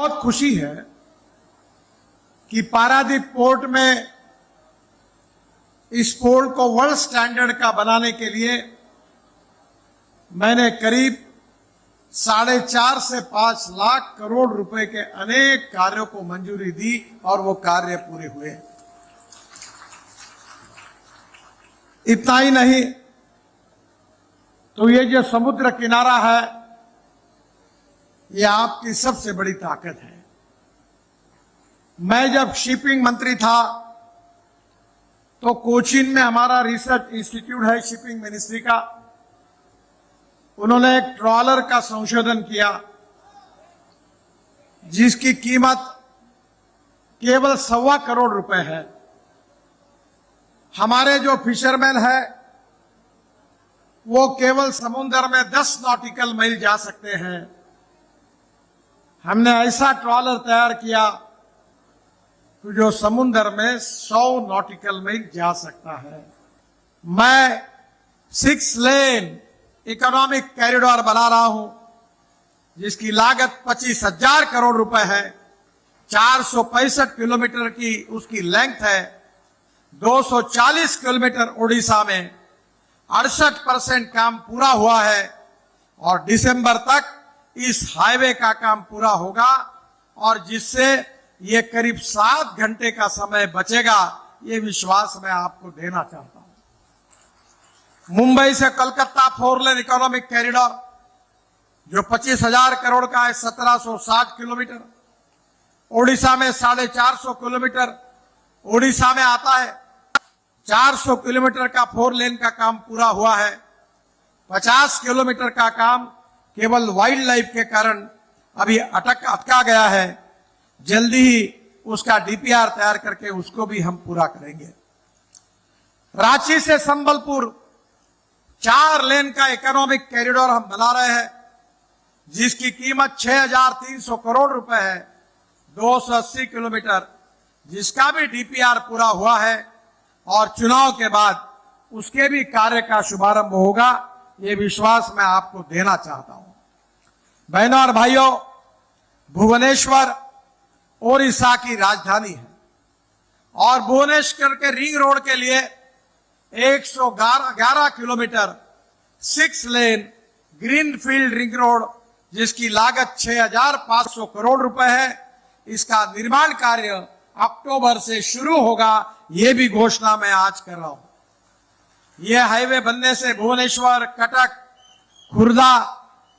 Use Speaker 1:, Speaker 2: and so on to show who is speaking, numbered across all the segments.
Speaker 1: बहुत खुशी है कि पारादीप पोर्ट में इस पोर्ट को वर्ल्ड स्टैंडर्ड का बनाने के लिए मैंने करीब 4.5 से 5 लाख करोड़ रुपए के अनेक कार्यों को मंजूरी दी और वो कार्य पूरे हुए। इतना ही नहीं, तो ये जो समुद्र किनारा है ये आपकी सबसे बड़ी ताकत है। मैं जब शिपिंग मंत्री था तो कोचीन में हमारा रिसर्च इंस्टीट्यूट है शिपिंग मिनिस्ट्री का, उन्होंने एक ट्रॉलर का संशोधन किया जिसकी कीमत केवल 1.25 करोड़ रुपए है। हमारे जो फिशरमैन है वो केवल समुद्र में 10 नॉटिकल मील जा सकते हैं। हमने ऐसा ट्रॉलर तैयार किया जो समुद्र में 100 नॉटिकल मील जा सकता है। मैं 6 लेन इकोनॉमिक कॉरिडोर बना रहा हूं जिसकी लागत 25,000 करोड़ रुपए है। 465 किलोमीटर की उसकी लेंथ है। 240 किलोमीटर उड़ीसा में 68% काम पूरा हुआ है और दिसंबर तक इस हाईवे का काम पूरा होगा और जिससे ये करीब 7 घंटे का समय बचेगा। ये विश्वास मैं आपको देना चाहता हूं। मुंबई से कोलकाता 4 लेन इकोनॉमिक कॉरिडोर जो 25,000 करोड़ का है, 1760 किलोमीटर। ओडिशा में 450 किलोमीटर ओडिशा में आता है। 400 किलोमीटर का 4 लेन का काम पूरा हुआ है। 50 किलोमीटर का काम केवल वाइल्ड लाइफ के कारण अभी अटका गया है। जल्दी ही उसका डीपीआर तैयार करके उसको भी हम पूरा करेंगे। रांची से संबलपुर 4 लेन का इकोनॉमिक कॉरिडोर हम बना रहे हैं जिसकी कीमत 6,300 करोड़ रुपए है। 280 किलोमीटर जिसका भी डीपीआर पूरा हुआ है और चुनाव के बाद उसके भी कार्य का शुभारंभ होगा। ये विश्वास मैं आपको देना चाहता हूं। बहनों और भाइयों, भुवनेश्वर ओडिशा की राजधानी है और भुवनेश्वर के रिंग रोड के लिए 111 kilometre 6 lane greenfield ring road जिसकी लागत 6,500 करोड़ रुपए है। इसका निर्माण कार्य अक्टूबर से शुरू होगा। ये भी घोषणा मैं आज कर रहा हूं। यह हाईवे बनने से भुवनेश्वर, कटक, खुर्दा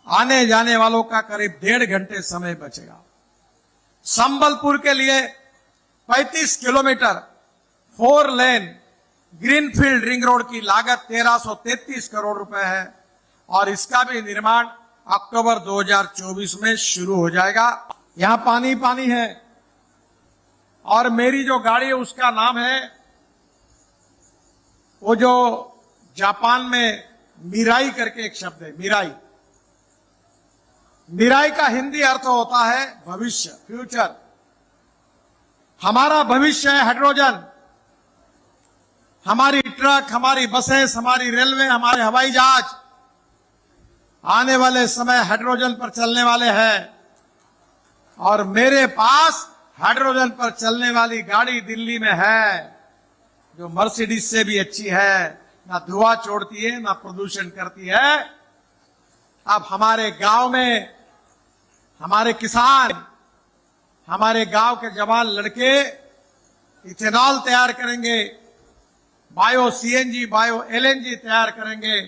Speaker 1: आने जाने वालों का करीब 1.5 घंटे समय बचेगा। संबलपुर के लिए 35 kilometre 4 lane greenfield ring road की लागत 1,333 करोड़ रुपए है और इसका भी निर्माण अक्टूबर 2024 में शुरू हो जाएगा। यहां पानी पानी है और मेरी जो गाड़ी है उसका नाम है, वो जो जापान में मिराई करके एक शब्द है, मिराई। मिराई का हिंदी अर्थ होता है भविष्य, फ्यूचर। हमारा भविष्य है हाइड्रोजन। हमारी ट्रक, हमारी बसें, हमारी रेलवे, हमारे हवाई जहाज आने वाले समय हाइड्रोजन पर चलने वाले हैं और मेरे पास हाइड्रोजन पर चलने वाली गाड़ी दिल्ली में है जो मर्सिडीज से भी अच्छी है, ना धुआं छोड़ती है ना प्रदूषण करती है। अब हमारे गांव में हमारे किसान, हमारे गांव के जवान लड़के इथेनॉल तैयार करेंगे, बायो सीएनजी, बायो एलएनजी तैयार करेंगे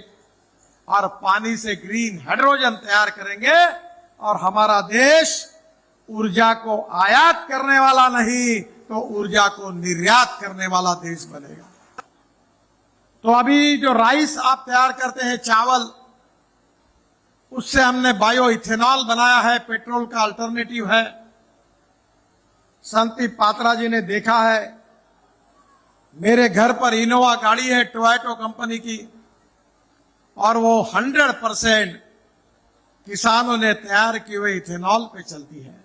Speaker 1: और पानी से ग्रीन हाइड्रोजन तैयार करेंगे और हमारा देश ऊर्जा को आयात करने वाला नहीं तो ऊर्जा को निर्यात करने वाला देश बनेगा। तो अभी जो राइस आप तैयार करते हैं, चावल, उससे हमने बायो इथेनॉल बनाया है, पेट्रोल का अल्टरनेटिव है। संदीप पात्रा जी ने देखा है, मेरे घर पर इनोवा गाड़ी है टोयोटा कंपनी की और वो 100% किसानों ने तैयार की हुई इथेनॉल पे चलती है।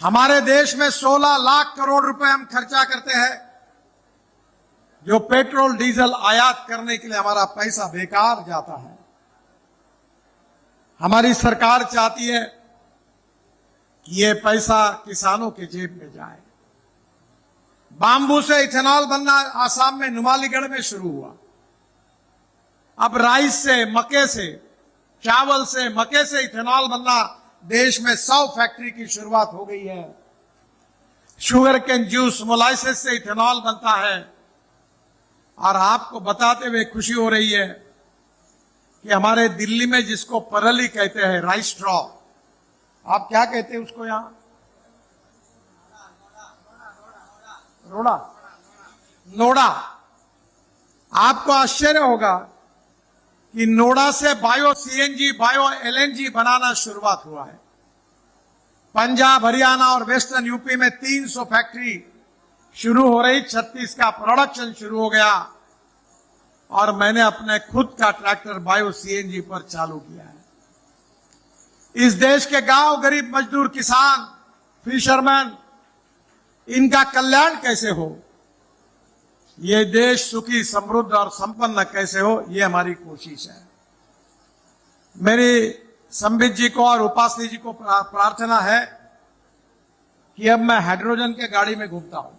Speaker 1: हमारे देश में 16 लाख करोड़ रुपए हम खर्चा करते हैं जो पेट्रोल डीजल आयात करने के लिए हमारा पैसा बेकार जाता है। हमारी सरकार चाहती है कि ये पैसा किसानों के जेब में जाए। बांबू से इथेनॉल बनना आसाम में नुमालीगढ़ में शुरू हुआ। अब राइस से, मक्के से, चावल से, मक्के से इथेनॉल बनना देश में 100 फैक्ट्री की शुरुआत हो गई है। शुगर केन जूस, मोलाइसिस से इथेनॉल बनता है। और आपको बताते हुए खुशी हो रही है कि हमारे दिल्ली में जिसको परली कहते हैं, राइस स्ट्रॉ, आप क्या कहते हैं उसको यहां? रोड़ा, नोड़ा। आपको आश्चर्य होगा कि नोड़ा से बायो सीएनजी, बायो एलएनजी बनाना शुरुआत हुआ है। पंजाब, हरियाणा और वेस्टर्न यूपी में 300 फैक्ट्री शुरू हो रही। 36 का प्रोडक्शन शुरू हो गया और मैंने अपने खुद का ट्रैक्टर बायो सीएनजी पर चालू किया है। इस देश के गांव, गरीब मजदूर, किसान, फिशरमैन, इनका कल्याण कैसे हो, ये देश सुखी, समृद्ध और संपन्न कैसे हो, ये हमारी कोशिश है। मेरी संबित जी को और उपासनी जी को प्रार्थना है कि अब मैं हाइड्रोजन के गाड़ी में घूमता हूं।